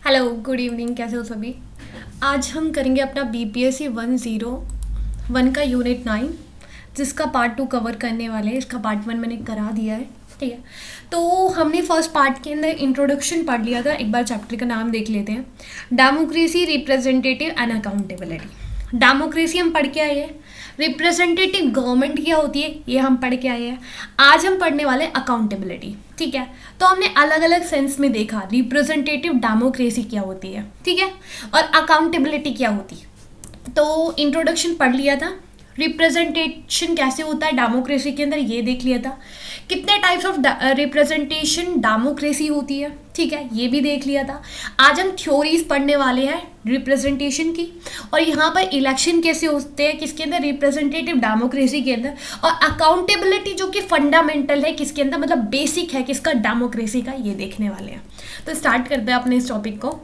Hello good evening, कैसे हो सभी। आज हम करेंगे अपना बीपीएससी 101 का यूनिट 9, जिसका पार्ट 2 कवर करने वाले हैं। इसका पार्ट 1 मैंने करा दिया है, ठीक है। तो हमने फर्स्ट पार्ट के अंदर इंट्रोडक्शन पढ़ लिया था। एक बार चैप्टर का नाम देख लेते हैं, democracy, representative and accountability. Democracy हम पढ़ के आए हैं, रिप्रेजेंटेटिव गवर्नमेंट क्या होती है ये हम पढ़ के आए हैं। आज हम पढ़ने वाले अकाउंटेबिलिटी, ठीक है। तो हमने अलग अलग सेंस में देखा रिप्रेजेंटेटिव डेमोक्रेसी क्या होती है, ठीक है, और अकाउंटेबिलिटी क्या होती है। तो इंट्रोडक्शन पढ़ लिया था, रिप्रेजेंटेशन कैसे होता है डेमोक्रेसी के अंदर ये देख लिया था, कितने टाइप्स ऑफ रिप्रेजेंटेशन डेमोक्रेसी होती है, ठीक है, ये भी देख लिया था। आज हम थ्योरीज पढ़ने वाले हैं रिप्रेजेंटेशन की, और यहाँ पर इलेक्शन कैसे होते हैं किसके अंदर, रिप्रेजेंटेटिव डेमोक्रेसी के अंदर, और अकाउंटेबिलिटी जो कि फंडामेंटल है किसके अंदर, मतलब बेसिक है किसका, डेमोक्रेसी का, ये देखने वाले हैं। तो स्टार्ट करते हैं अपने इस टॉपिक को,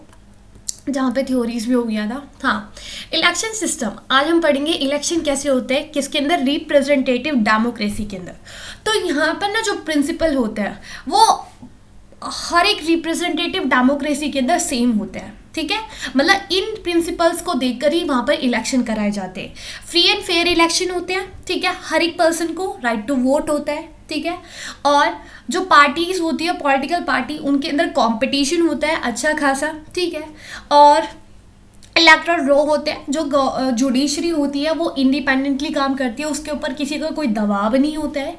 जहाँ पे थ्योरीज भी हो गया था। हाँ, इलेक्शन सिस्टम आज हम पढ़ेंगे, इलेक्शन कैसे होते हैं किसके अंदर, रिप्रेजेंटेटिव डेमोक्रेसी के अंदर। तो यहाँ पर ना जो प्रिंसिपल होते हैं वो हर एक रिप्रेजेंटेटिव डेमोक्रेसी के अंदर सेम होते हैं, ठीक है। मतलब इन प्रिंसिपल्स को देखकर ही वहाँ पर इलेक्शन कराए जाते हैं। फ्री एंड फेयर इलेक्शन होते हैं, ठीक है, हर एक पर्सन को राइट टू वोट होता है, ठीक है। और जो पार्टीज होती है, पॉलिटिकल पार्टी, उनके अंदर कंपटीशन होता है अच्छा खासा, ठीक है। और इलेक्टोरल रो होते हैं, जो जुडिशरी होती है वो इंडिपेंडेंटली काम करती है, उसके ऊपर किसी का कोई दबाव नहीं होता है।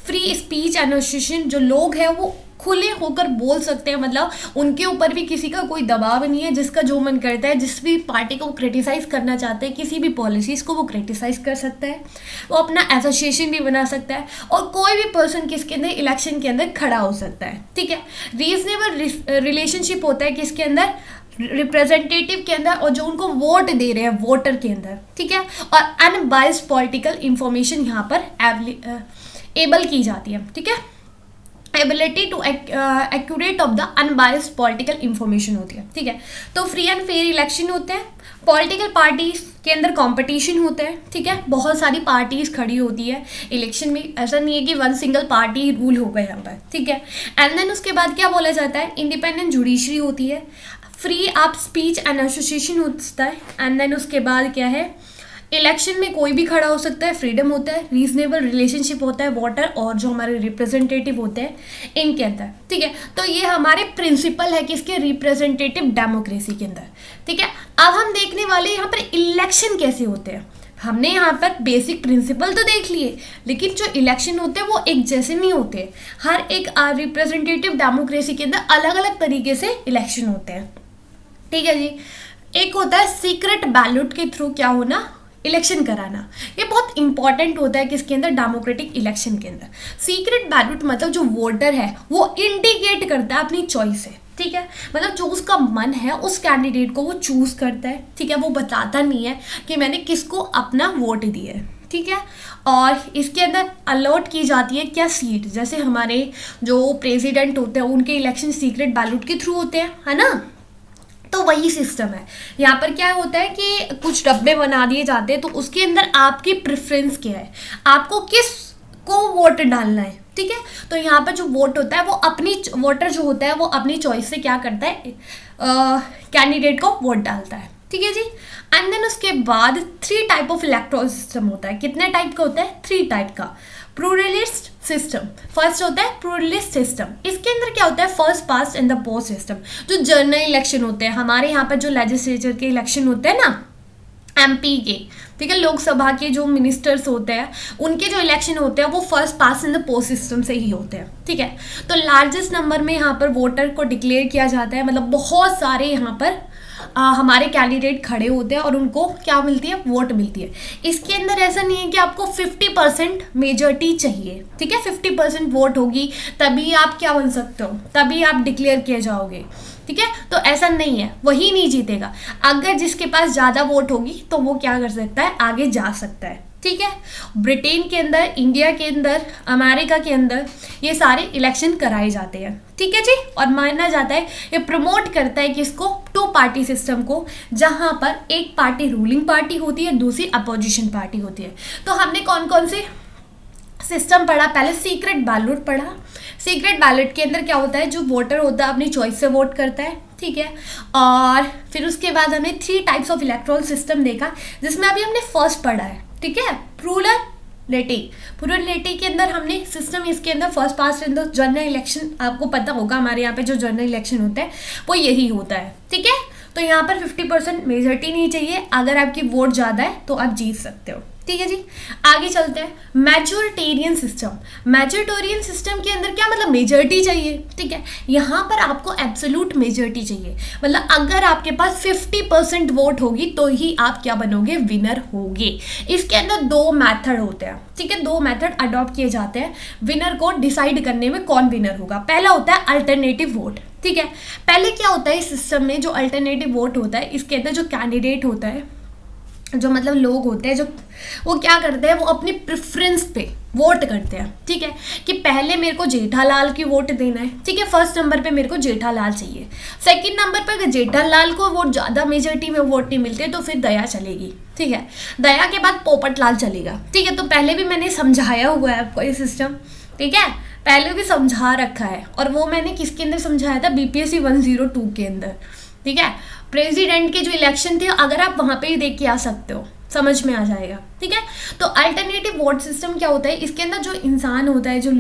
फ्री स्पीच एसोसिएशन, जो लोग हैं वो खुले होकर बोल सकते हैं, मतलब उनके ऊपर भी किसी का कोई दबाव नहीं है, जिसका जो मन करता है, जिस भी पार्टी को वो क्रिटिसाइज़ करना चाहते हैं, किसी भी पॉलिसीज़ को वो क्रिटिसाइज़ कर सकता है, वो अपना एसोसिएशन भी बना सकता है, और कोई भी पर्सन किसके अंदर, इलेक्शन के अंदर खड़ा हो सकता है, ठीक है। रीजनेबल रिलेशनशिप होता है किसके अंदर, रिप्रेजेंटेटिव के अंदर, और जो उनको वोट दे रहे हैं वोटर के अंदर, ठीक है। और अनबायस्ड पॉलिटिकल इंफॉर्मेशन यहाँ पर एबल की जाती है, ठीक है। Ability to accurate of the unbiased political information होती है, ठीक है। तो फ्री एंड फेयर इलेक्शन होते हैं, पॉलिटिकल पार्टीज के अंदर कंपटीशन होता है, ठीक है, बहुत सारी पार्टीज खड़ी होती है इलेक्शन में, ऐसा नहीं है कि वन सिंगल पार्टी रूल होगा यहाँ पर, ठीक है। एंड देन उसके बाद क्या बोला जाता है, इंडिपेंडेंट जुडिशरी होती है, फ्री आप स्पीच एंड एसोसिएशन होता है, एंड देन उसके बाद क्या है, इलेक्शन में कोई भी खड़ा हो सकता है, फ्रीडम होता है, रीजनेबल रिलेशनशिप होता है वोटर और जो हमारे रिप्रेजेंटेटिव होते हैं इनके अंदर, ठीक है। तो ये हमारे प्रिंसिपल है किसके, रिप्रेजेंटेटिव डेमोक्रेसी के अंदर, ठीक है। अब हम देखने वाले यहाँ पर इलेक्शन कैसे होते हैं। हमने यहाँ पर बेसिक प्रिंसिपल तो देख लिए, लेकिन जो इलेक्शन होते हैं वो एक जैसे नहीं होते। हर एक रिप्रेजेंटेटिव डेमोक्रेसी के अंदर अलग अलग तरीके से इलेक्शन होते हैं, ठीक है जी। एक होता है सीक्रेट बैलेट के थ्रू क्या होना, इलेक्शन कराना। ये बहुत इंपॉर्टेंट होता है किसके अंदर, डेमोक्रेटिक इलेक्शन के अंदर। सीक्रेट बैलेट मतलब जो वोटर है वो इंडिकेट करता है अपनी चॉइस है, ठीक है, मतलब जो उसका मन है उस कैंडिडेट को वो चूज करता है, ठीक है। वो बताता नहीं है कि मैंने किसको अपना वोट दिया है, ठीक है। और इसके अंदर अलॉट की जाती है क्या, सीट। जैसे हमारे जो प्रेसिडेंट होते हैं उनके इलेक्शन सीक्रेट बैलेट के थ्रू होते हैं, है ना। तो वही सिस्टम है यहाँ पर। क्या होता है कि कुछ डब्बे बना दिए जाते हैं, तो उसके अंदर आपकी प्रेफरेंस क्या है, आपको किस को वोट डालना है, ठीक है। तो यहाँ पर जो वोट होता है वो अपनी, वोटर जो होता है वो अपनी चॉइस से क्या करता है, कैंडिडेट को वोट डालता है, ठीक है जी। एंड देन उसके बाद 3 टाइप ऑफ इलेक्टोरल सिस्टम होता है। कितने टाइप का होता है, 3 टाइप का। प्लूरलिस्ट सिस्टम फर्स्ट होता है, प्लूरलिस्ट सिस्टम। इसके अंदर क्या होता है, first past and the post system. जो जनरल इलेक्शन होते हैं हमारे यहाँ पर, जो लेजिस्लेचर के इलेक्शन होते हैं ना, एमपी के, ठीक है, लोकसभा के जो मिनिस्टर्स होते हैं उनके जो इलेक्शन होते हैं वो first pass in the post system से ही होते हैं, ठीक है। तो लार्जेस्ट नंबर में यहाँ पर वोटर को डिक्लेयर किया जाता है, मतलब बहुत सारे यहाँ पर हमारे कैंडिडेट खड़े होते हैं और उनको क्या मिलती है, वोट मिलती है। इसके अंदर ऐसा नहीं है कि आपको 50% मेजॉरिटी चाहिए, ठीक है, 50% वोट होगी तभी आप क्या बन सकते हो, तभी आप डिक्लेयर किए जाओगे, ठीक है। तो ऐसा नहीं है, वही नहीं जीतेगा। अगर जिसके पास ज़्यादा वोट होगी तो वो क्या कर सकता है, आगे जा सकता है, ठीक है। ब्रिटेन के अंदर, इंडिया के अंदर, अमेरिका के अंदर ये सारे इलेक्शन कराए जाते हैं, ठीक है जी। और माना जाता है ये प्रमोट करता है किसको, 2 पार्टी सिस्टम को, जहां पर एक पार्टी रूलिंग पार्टी होती है, दूसरी अपोजिशन पार्टी होती है। तो हमने कौन कौन से सिस्टम पढ़ा, पहले सीक्रेट बैलेट पढ़ा, सीक्रेट बैलेट के अंदर क्या होता है, जो वोटर होता है अपनी चॉइस से वोट करता है, ठीक है। और फिर उसके बाद हमने 3 टाइप्स ऑफ इलेक्टोरल सिस्टम देखा, जिसमें अभी हमने फर्स्ट पढ़ा है, ठीक है, प्लूरलिटी के अंदर हमने सिस्टम, इसके अंदर first past in the general election, आपको पता होगा हमारे यहाँ पे जो जनरल इलेक्शन होता है वो यही होता है, ठीक है। तो यहाँ पर 50% मेजॉरिटी नहीं चाहिए, अगर आपकी वोट ज़्यादा है तो आप जीत सकते हो, ठीक है जी। आगे चलते हैं, मैजोरिटेरियन सिस्टम। मैजोरिटेरियन सिस्टम के अंदर क्या मतलब, मेजॉरिटी चाहिए, ठीक है। यहाँ पर आपको एब्सोल्यूट मेजॉरिटी चाहिए, मतलब अगर आपके पास 50% वोट होगी तो ही आप क्या बनोगे, विनर होगे। इसके अंदर 2 मेथड होते हैं, ठीक है, 2 मेथड अडॉप्ट किए जाते हैं विनर को डिसाइड करने में कौन विनर होगा। पहला होता है अल्टरनेटिव वोट, ठीक है। पहले क्या होता है इस सिस्टम में, जो अल्टरनेटिव वोट होता है इसके अंदर जो कैंडिडेट होता है, जो मतलब लोग होते हैं, जो वो क्या करते हैं, वो अपनी प्रेफरेंस पे वोट करते हैं, ठीक है, कि पहले मेरे को जेठालाल की वोट देना है, ठीक है, फर्स्ट नंबर पे मेरे को जेठालाल चाहिए। सेकंड नंबर पर अगर जेठालाल को वोट ज़्यादा मेजॉरिटी में वोट नहीं मिलते तो फिर दया चलेगी, ठीक है। दया के बाद पोपटलाल चलेगा, ठीक है। तो पहले भी मैंने समझाया हुआ है आपको ये सिस्टम, ठीक है, पहले भी समझा रखा है, और वो मैंने किसके अंदर समझाया था, BPSC 102 के अंदर, ठीक है। प्रेसिडेंट के जो इलेक्शन थे, अगर आप वहाँ पे ही देख के आ सकते हो, समझ में आ जाएगा, ठीक है। तो अल्टरनेटिव वोट सिस्टम क्या होता है, इसके अंदर जो इंसान होता है, जो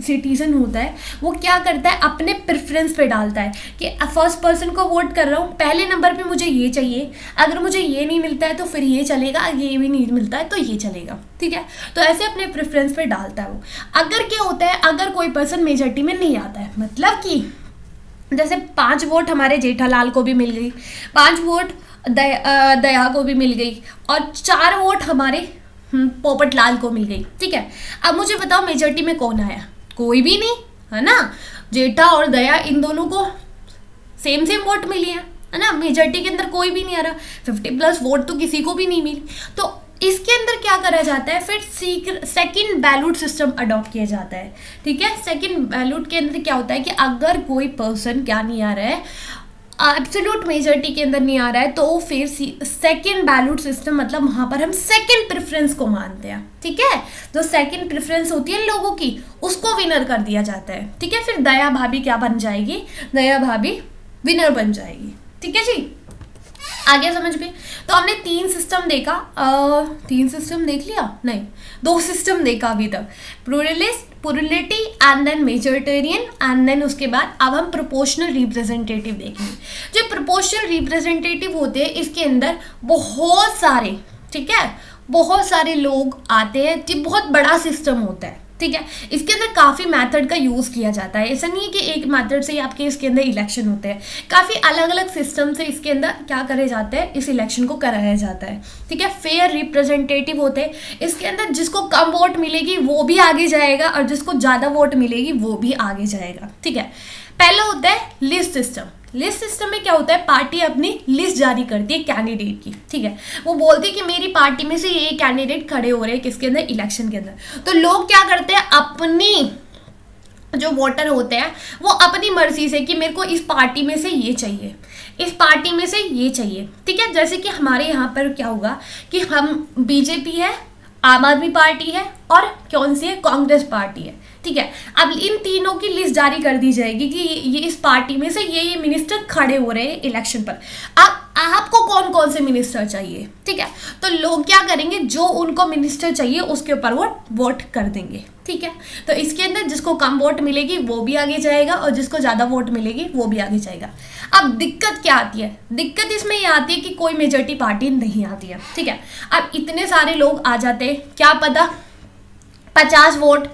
सिटीजन होता है, वो क्या करता है, अपने प्रेफरेंस पे डालता है कि फर्स्ट पर्सन को वोट कर रहा हूँ, पहले नंबर पे मुझे ये चाहिए, अगर मुझे ये नहीं मिलता है तो फिर ये चलेगा, ये भी नहीं मिलता है तो ये चलेगा, ठीक है। तो ऐसे अपने प्रेफरेंस पे डालता है वो। अगर क्या होता है, अगर कोई पर्सन मेजॉरिटी में नहीं आता है, मतलब कि जैसे 5 वोट हमारे जेठालाल को भी मिल गई, 5 वोट दया को भी मिल गई, और 4 वोट हमारे पोपटलाल को मिल गई, ठीक है। अब मुझे बताओ मेजॉरिटी में कौन आया, कोई भी नहीं, है ना। जेठा और दया, इन दोनों को सेम वोट मिली है ना, मेजॉरिटी के अंदर कोई भी नहीं आ रहा, 50+ वोट तो किसी को भी नहीं मिली। तो इसके अंदर क्या करा जाता है, फिर सेकंड बैलेट सिस्टम अडॉप्ट किया जाता है, ठीक है। सेकंड बैलेट के अंदर क्या होता है कि अगर कोई पर्सन क्या नहीं आ रहा है, एब्सोल्यूट मेजॉरिटी के अंदर नहीं आ रहा है, तो फिर सेकंड बैलेट सिस्टम, मतलब वहाँ पर हम सेकंड प्रेफरेंस को मानते हैं, ठीक है। जो सेकंड प्रेफरेंस होती है लोगों की, उसको विनर कर दिया जाता है, ठीक है। फिर दया भाभी क्या बन जाएगी, दया भाभी विनर बन जाएगी, ठीक है जी। आगे समझ में। तो हमने 3 सिस्टम देखा, 3 सिस्टम देख लिया, नहीं 2 सिस्टम देखा अभी तक, plurality and then majoritarian, and then उसके बाद अब हम प्रोपोर्शनल रिप्रेजेंटेटिव देखेंगे। जो प्रोपोर्शनल रिप्रेजेंटेटिव होते हैं, इसके अंदर बहुत सारे, ठीक है, बहुत सारे लोग आते हैं, ये बहुत बड़ा सिस्टम होता है, ठीक है। इसके अंदर काफ़ी मेथड का यूज़ किया जाता है, ऐसा नहीं है कि एक मेथड से ही आपके इसके अंदर इलेक्शन होते हैं, काफ़ी अलग अलग सिस्टम से इसके अंदर क्या करे जाते हैं, इस इलेक्शन को कराया जाता है, ठीक है। फेयर रिप्रेजेंटेटिव होते हैं, इसके अंदर जिसको कम वोट मिलेगी वो भी आगे जाएगा, और जिसको ज़्यादा वोट मिलेगी वो भी आगे जाएगा, ठीक है। पहला होता है लिस्ट सिस्टम। लिस्ट सिस्टम में क्या होता है, पार्टी अपनी लिस्ट जारी करती है कैंडिडेट की, ठीक है। वो बोलती है कि मेरी पार्टी में से ये कैंडिडेट खड़े हो रहे हैं, किसके अंदर, इलेक्शन के अंदर। तो लोग क्या करते हैं, अपनी जो वोटर होते हैं वो अपनी मर्जी से कि मेरे को इस पार्टी में से ये चाहिए, इस पार्टी में से ये चाहिए, ठीक है। जैसे कि हमारे यहाँ पर क्या होगा कि हम BJP है, आम आदमी पार्टी है, और कौन सी है, कांग्रेस पार्टी है, ठीक है। अब इन तीनों की लिस्ट जारी कर दी जाएगी कि ये इस पार्टी में से ये मिनिस्टर खड़े हो रहे हैं इलेक्शन पर। अब आपको कौन कौन से मिनिस्टर चाहिए, ठीक है। तो लोग क्या करेंगे, जो उनको मिनिस्टर चाहिए उसके ऊपर वो वोट कर देंगे, ठीक है। तो इसके अंदर जिसको कम वोट मिलेगी वो भी आगे जाएगा, और जिसको ज़्यादा वोट मिलेगी वो भी आगे जाएगा। अब दिक्कत क्या आती है, दिक्कत इसमें ये आती है कि कोई मेजॉरिटी पार्टी नहीं आती है, ठीक है। अब इतने सारे लोग आ जाते हैं, क्या पता 50 वोट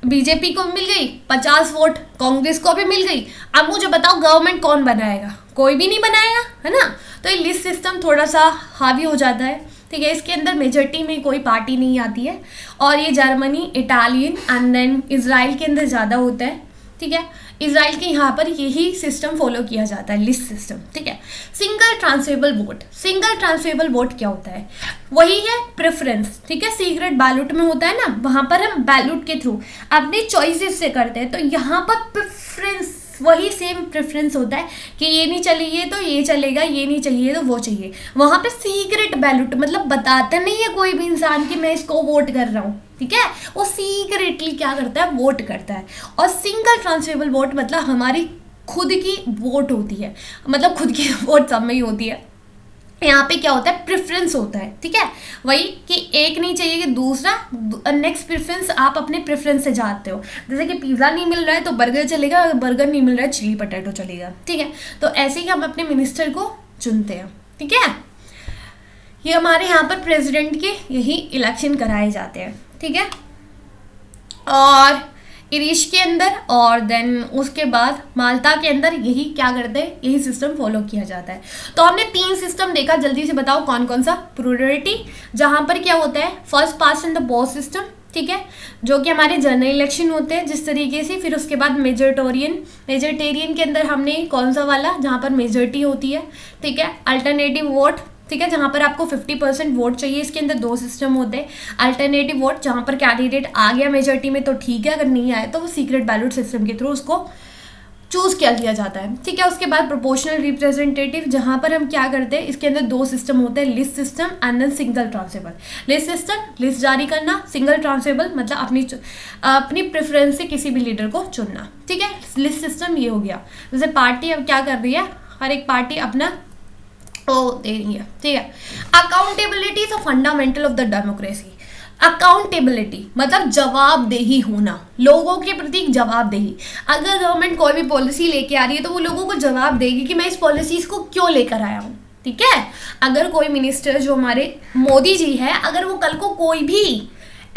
BJP को मिल गई, 50 वोट कांग्रेस को भी मिल गई। अब मुझे बताओ गवर्नमेंट कौन बनाएगा, कोई भी नहीं बनाएगा, है ना। तो ये लिस्ट सिस्टम थोड़ा सा हावी हो जाता है, ठीक है। इसके अंदर मेजॉरिटी में कोई पार्टी नहीं आती है, और ये Germany, Italian and then Israel के अंदर ज़्यादा होता है, ठीक है। इजराइल के यहाँ पर यही सिस्टम फॉलो किया जाता है, लिस्ट सिस्टम, ठीक है। Single transferable vote. Single transferable vote क्या होता है, वही है प्रेफरेंस, ठीक है। सीक्रेट बैलेट में होता है ना, वहाँ पर हम बैलेट के थ्रू अपनी चॉइसेस से करते हैं, तो यहाँ पर प्रेफरेंस वही सेम प्रेफरेंस होता है कि ये नहीं चाहिए तो ये चलेगा, ये नहीं चाहिए तो वो चाहिए। वहाँ पे सीक्रेट बैलेट, मतलब बताता नहीं है कोई भी इंसान कि मैं इसको वोट कर रहा हूँ, ठीक है, वो सीक्रेटली क्या करता है, वोट करता है। और सिंगल ट्रांसफरेबल वोट मतलब हमारी खुद की वोट होती है, मतलब खुद की वोट सब में ही होती है। यहाँ पे क्या होता है, प्रेफरेंस होता है, ठीक है, वही कि एक नहीं चाहिए कि दूसरा, नेक्स्ट प्रेफरेंस आप अपने प्रेफरेंस से जाते हो। जैसे कि पिज़्ज़ा नहीं मिल रहा है तो बर्गर चलेगा, बर्गर नहीं मिल रहा है चिली पटेटो चलेगा, ठीक है। तो ऐसे ही हम अपने मिनिस्टर को चुनते हैं, ठीक है। ये हमारे यहाँ पर प्रेसिडेंट के यही इलेक्शन कराए जाते हैं, ठीक है। और इरिश के अंदर और देन उसके बाद माल्टा के अंदर यही क्या करते हैं, यही सिस्टम फॉलो किया जाता है। तो हमने 3 सिस्टम देखा, जल्दी से बताओ कौन कौन सा। प्लूरलिटी, जहाँ पर क्या होता है, first past in the post system, ठीक है, जो कि हमारे जनरल इलेक्शन होते हैं जिस तरीके से। फिर उसके बाद मेजोरिटेरियन के अंदर हमने कौन सा वाला, जहाँ पर मेजोरिटी होती है, ठीक है। अल्टरनेटिव वोट, ठीक है, जहाँ पर आपको 50% वोट चाहिए। इसके अंदर 2 सिस्टम होते हैं। अल्टरनेटिव वोट, जहाँ पर कैंडिडेट आ गया मेजोरिटी में तो ठीक है, अगर नहीं आया तो वो सीक्रेट बैलेट सिस्टम के थ्रू उसको चूज कर लिया जाता है, ठीक है। उसके बाद प्रोपोर्शनल रिप्रेजेंटेटिव, जहाँ पर हम क्या करते हैं, इसके अंदर 2 सिस्टम होते हैं, list system and then single transferable. List system, list जारी करना, सिंगल ट्रांसफरेबल मतलब अपनी प्रेफरेंस से किसी भी लीडर को चुनना, ठीक है। लिस्ट सिस्टम ये हो गया। जैसे पार्टी अब क्या कर रही है, हर एक पार्टी अपना दे रही है, ठीक है। Accountability is a fundamental of the democracy. Accountability मतलब जवाबदेही होना, लोगों के प्रति जवाबदेही। अगर गवर्नमेंट कोई भी पॉलिसी लेके आ रही है तो वो लोगों को जवाब देगी कि मैं इस पॉलिसी को क्यों लेकर आया हूँ, ठीक है। अगर कोई मिनिस्टर, जो हमारे मोदी जी है, अगर वो कल को कोई भी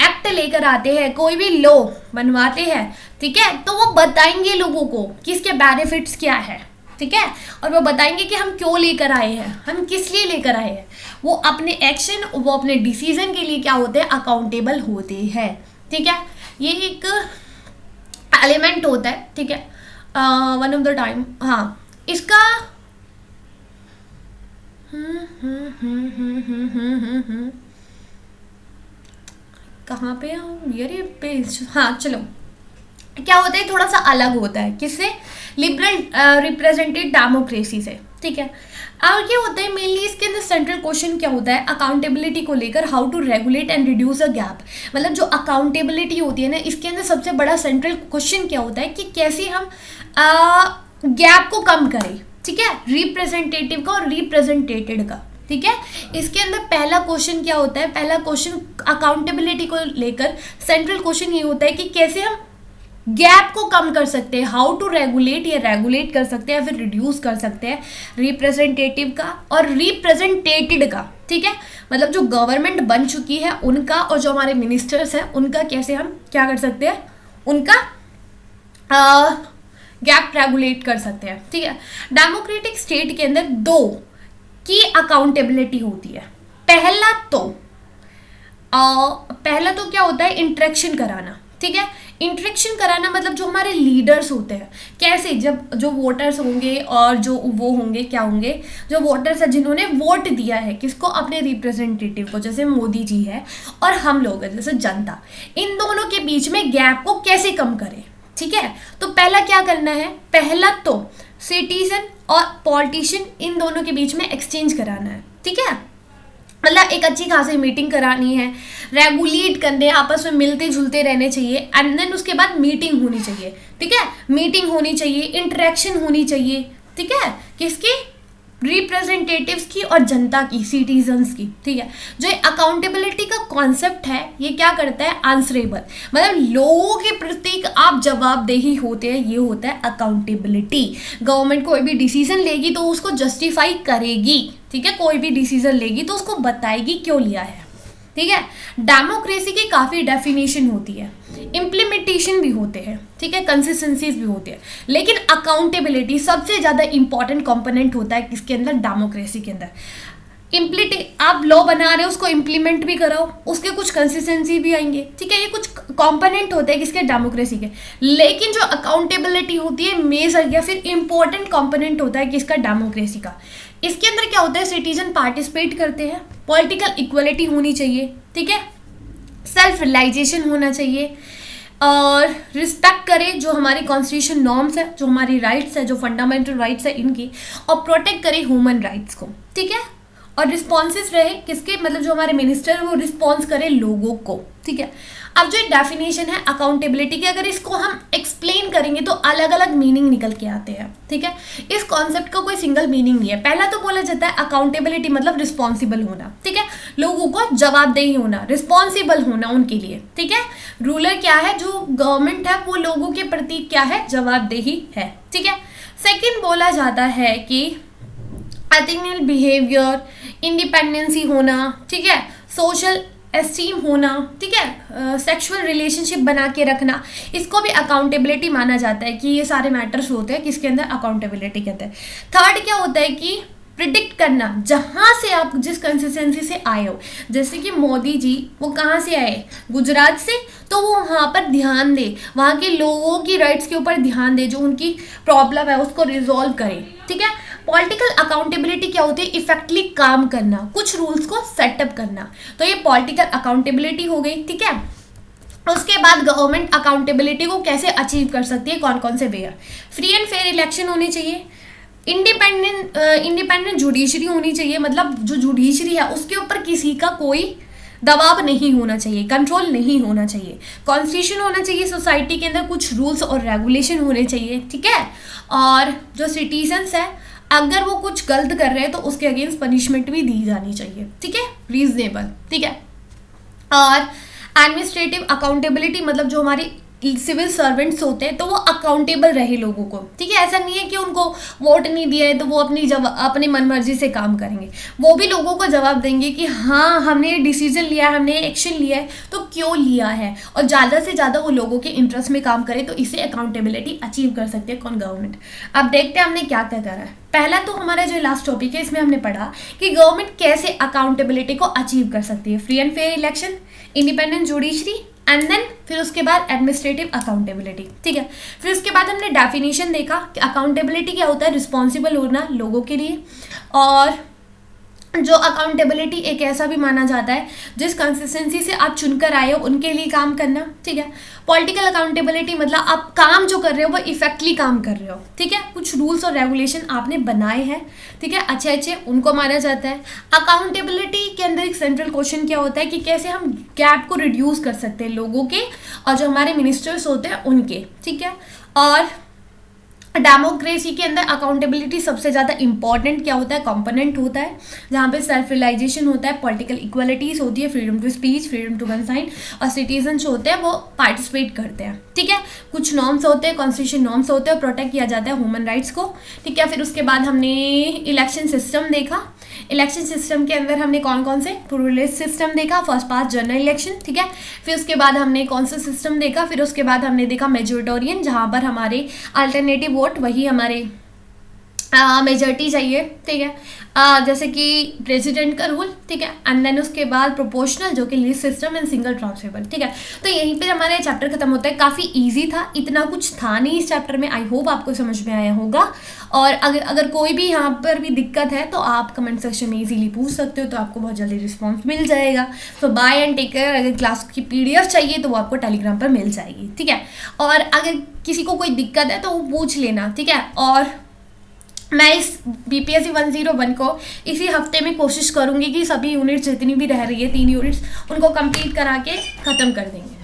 एक्ट लेकर आते हैं, कोई भी लॉ बनवाते हैं, ठीक है, तो वो बताएंगे लोगों को कि इसके बेनिफिट्स क्या है, ठीक है। और वो बताएंगे कि हम क्यों लेकर आए हैं, हम किस लिए लेकर आए हैं। वो अपने एक्शन, वो अपने डिसीजन के लिए क्या होते हैं, अकाउंटेबल होते हैं, ठीक है। ये एक एलिमेंट होता है, ठीक है, वन ऑफ द टाइम। हाँ, इसका कहाँ पे ये पेज, हाँ चलो, क्या होता है, थोड़ा सा अलग होता है, किससे, लिबरल रिप्रेजेंटेटिव डेमोक्रेसी से, ठीक है। और क्या होता है मेनली इसके अंदर सेंट्रल क्वेश्चन क्या होता है, अकाउंटेबिलिटी को लेकर, how to regulate and reduce a gap. मतलब जो अकाउंटेबिलिटी होती है ना, इसके अंदर सबसे बड़ा सेंट्रल क्वेश्चन क्या होता है कि कैसे हम गैप को कम करें, ठीक है, रिप्रेजेंटेटिव का और रिप्रेजेंटेटेड का, ठीक है। इसके अंदर पहला क्वेश्चन क्या होता है, पहला क्वेश्चन अकाउंटेबिलिटी को लेकर सेंट्रल क्वेश्चन ये होता है कि कैसे हम गैप को कम कर सकते हैं, हाउ टू रेगुलेट, या रेगुलेट कर सकते हैं या फिर रिड्यूस कर सकते हैं रिप्रेजेंटेटिव का और रिप्रेजेंटेटेड का, ठीक है। मतलब जो गवर्नमेंट बन चुकी है उनका और जो हमारे मिनिस्टर्स हैं उनका कैसे हम क्या कर सकते हैं, उनका गैप रेगुलेट कर सकते हैं, ठीक है। डेमोक्रेटिक स्टेट के अंदर 2 की अकाउंटेबिलिटी होती है। पहला तो क्या होता है, इंटरेक्शन कराना, ठीक है। इंटरेक्शन कराना मतलब जो हमारे लीडर्स होते हैं, कैसे, जब जो वोटर्स होंगे और जो वो होंगे, क्या होंगे, जो वोटर्स हैं जिन्होंने वोट दिया है किसको, अपने रिप्रेजेंटेटिव को, जैसे मोदी जी है, और हम लोग हैं जैसे जनता, इन दोनों के बीच में गैप को कैसे कम करें, ठीक है। तो पहला क्या करना है, पहला तो सिटीजन और पॉलिटिशियन इन दोनों के बीच में एक्सचेंज कराना है, ठीक है। मतलब एक अच्छी खासी मीटिंग करानी है, रेगुलेट करने, आपस में मिलते जुलते रहने चाहिए, एंड देन उसके बाद मीटिंग होनी चाहिए, ठीक है। मीटिंग होनी चाहिए, इंटरेक्शन होनी चाहिए, ठीक है, किसकी, रिप्रेजेंटेटिव्स की और जनता की, सिटीजन्स की, ठीक है। जो अकाउंटेबिलिटी का कॉन्सेप्ट है ये क्या करता है, आंसरेबल, मतलब लोगों के प्रति आप जवाबदेही होते हैं, ये होता है अकाउंटेबिलिटी। गवर्नमेंट कोई भी डिसीजन लेगी तो उसको जस्टिफाई करेगी, ठीक है, कोई भी डिसीजन लेगी तो उसको बताएगी क्यों लिया है, ठीक है। डेमोक्रेसी की काफ़ी डेफिनेशन होती है, इम्प्लीमेंटेशन भी होते हैं, ठीक है, कंसिस्टेंसीज भी होती है, लेकिन अकाउंटेबिलिटी सबसे ज़्यादा इंपॉर्टेंट कंपोनेंट होता है किसके अंदर, डेमोक्रेसी के अंदर। आप लॉ बना रहे हो, उसको इम्प्लीमेंट भी कराओ, उसके कुछ कंसिस्टेंसी भी आएंगे, ठीक है, ये कुछ कंपोनेंट होते हैं किसके, डेमोक्रेसी के। लेकिन जो अकाउंटेबिलिटी होती है मेजर या फिर इंपॉर्टेंट कंपोनेंट होता है किसका, डेमोक्रेसी का। इसके अंदर क्या होता है, सिटीजन पार्टिसिपेट करते हैं, पॉलिटिकल इक्वलिटी होनी चाहिए, ठीक है, सेल्फ रियलाइजेशन होना चाहिए, और रिस्पेक्ट करे जो हमारी कॉन्स्टिट्यूशन नॉर्म्स है, जो हमारी राइट्स है, जो फंडामेंटल राइट्स है इनकी, और प्रोटेक्ट करे ह्यूमन राइट्स को, ठीक है। और रिस्पॉन्सिव रहे किसके, मतलब जो हमारे मिनिस्टर है वो रिस्पॉन्स करे लोगों को, ठीक है। अब जो डेफिनेशन है अकाउंटेबिलिटी की, अगर इसको हम एक्सप्लेन करेंगे तो अलग अलग मीनिंग निकल के आते हैं, ठीक है। इस कॉन्सेप्ट का कोई सिंगल मीनिंग नहीं है। पहला तो बोला जाता है अकाउंटेबिलिटी मतलब रिस्पॉन्सिबल होना, ठीक है, लोगों को जवाबदेही होना, रिस्पॉन्सिबल होना उनके लिए, ठीक है। रूलर क्या है, जो गवर्नमेंट है वो लोगों के प्रति क्या है, जवाबदेही है, ठीक है। सेकेंड बोला जाता है कि एथिकल बिहेवियर, इंडिपेंडेंसी होना, ठीक है, सोशल एस्टीम होना, ठीक है, सेक्सुअल रिलेशनशिप बना के रखना, इसको भी अकाउंटेबिलिटी माना जाता है कि ये सारे मैटर्स होते हैं किसके अंदर, अकाउंटेबिलिटी कहते हैं। थर्ड क्या होता है कि प्रिडिक्ट करना, जहाँ से आप जिस कंसिस्टेंसी से आए हो, जैसे कि मोदी जी वो कहाँ से आए, गुजरात से, तो वो वहाँ पर ध्यान दे, वहाँ के लोगों की राइट्स के ऊपर ध्यान दे, जो उनकी प्रॉब्लम है उसको रिजॉल्व करे, ठीक है। पॉलिटिकल अकाउंटेबिलिटी क्या होती है, इफेक्टिवली काम करना, कुछ रूल्स को सेटअप करना, तो ये पॉलिटिकल अकाउंटेबिलिटी हो गई, ठीक है। उसके बाद गवर्नमेंट अकाउंटेबिलिटी को कैसे अचीव कर सकती है, कौन कौन से वे है, फ्री एंड फेयर इलेक्शन होनी चाहिए, इंडिपेंडेंट जुडिशरी होनी चाहिए, मतलब जो जुडिशरी है उसके ऊपर किसी का कोई दबाव नहीं होना चाहिए, कंट्रोल नहीं होना चाहिए, कॉन्स्टिट्यूशन होना चाहिए, सोसाइटी के अंदर कुछ रूल्स और रेगुलेशन होने चाहिए, ठीक है। और जो सिटीजन्स है अगर वो कुछ गलत कर रहे हैं तो उसके अगेंस्ट पनिशमेंट भी दी जानी चाहिए, ठीक है, रीजनेबल, ठीक है। और एडमिनिस्ट्रेटिव अकाउंटेबिलिटी मतलब जो हमारी सिविल सर्वेंट्स होते हैं तो वो अकाउंटेबल रहे लोगों को, ठीक है। ऐसा नहीं है कि उनको वोट नहीं दिया है तो वो अपनी मनमर्जी से काम करेंगे, वो भी लोगों को जवाब देंगे कि हाँ हमने डिसीजन लिया है, हमने एक्शन लिया है, तो क्यों लिया है, और ज़्यादा से ज़्यादा वो लोगों के इंटरेस्ट में काम करे, तो इसे अकाउंटेबिलिटी अचीव कर सकते हैं कौन, गवर्नमेंट। अब देखते हैं हमने क्या क्या करा है। पहला तो हमारा जो लास्ट टॉपिक है इसमें हमने पढ़ा कि गवर्नमेंट कैसे अकाउंटेबिलिटी को अचीव कर सकती है, free and fair election, independent judiciary, and then फिर उसके बाद एडमिनिस्ट्रेटिव अकाउंटेबिलिटी, ठीक है। फिर उसके बाद हमने डेफिनेशन देखा कि अकाउंटेबिलिटी क्या होता है, रिस्पॉन्सिबल होना लोगों के लिए, और जो अकाउंटेबिलिटी एक ऐसा भी माना जाता है जिस कंसिस्टेंसी से आप चुनकर आए हो उनके लिए काम करना, ठीक है। पॉलिटिकल अकाउंटेबिलिटी मतलब आप काम जो कर रहे हो वो इफेक्टली काम कर रहे हो, ठीक है, कुछ रूल्स और रेगुलेशन आपने बनाए हैं, ठीक है, अच्छे अच्छे, उनको माना जाता है। अकाउंटेबिलिटी के अंदर एक सेंट्रल क्वेश्चन क्या होता है कि कैसे हम गैप को रिड्यूस कर सकते हैं लोगों के और जो हमारे मिनिस्टर्स होते हैं उनके, ठीक है। और डेमोक्रेसी के अंदर अकाउंटेबिलिटी सबसे ज़्यादा इंपॉर्टेंट क्या होता है, कंपोनेंट होता है, जहाँ पे सेल्फ रियलाइजेशन होता है, पॉलिटिकल इक्वलिटीज होती है, freedom to speech, freedom to consign, और सिटीजन्स होते हैं वो पार्टिसिपेट करते हैं, ठीक है। कुछ नॉर्म्स होते हैं, कॉन्स्टिट्यूशन नॉर्म्स होते हैं, प्रोटेक्ट किया जाता है ह्यूमन राइट्स को, ठीक है। फिर उसके बाद हमने इलेक्शन सिस्टम देखा, इलेक्शन सिस्टम के अंदर हमने कौन कौन से प्लूरलिस्ट सिस्टम देखा, फर्स्ट पास जनरल इलेक्शन, ठीक है। फिर उसके बाद हमने कौन सा सिस्टम देखा, फिर उसके बाद हमने देखा मेजोरिटेरियन, जहाँ पर हमारे अल्टरनेटिव वोट वही हमारे मेजॉरिटी चाहिए, ठीक है, जैसे कि प्रेसिडेंट का रूल, ठीक है। एंड देन उसके बाद प्रोपोर्शनल जो कि list system and single transferable, ठीक है। तो यहीं पे हमारा चैप्टर खत्म होता है। काफ़ी इजी था, इतना कुछ था नहीं इस चैप्टर में, आई होप आपको समझ में आया होगा। और अगर कोई भी यहाँ पर भी दिक्कत है तो आप कमेंट सेक्शन में इजीली पूछ सकते हो, तो आपको बहुत जल्दी रिस्पॉन्स मिल जाएगा। तो बाय एंड टेक केयर। अगर क्लास की PDF चाहिए तो वो आपको टेलीग्राम पर मिल जाएगी, ठीक है। और अगर किसी को कोई दिक्कत है तो वो पूछ लेना, ठीक है। और मैं इस BPSC 101 को इसी हफ्ते में कोशिश करूँगी कि सभी यूनिट्स जितनी भी रह रही है 3 यूनिट्स उनको कंप्लीट करा के ख़त्म कर देंगे।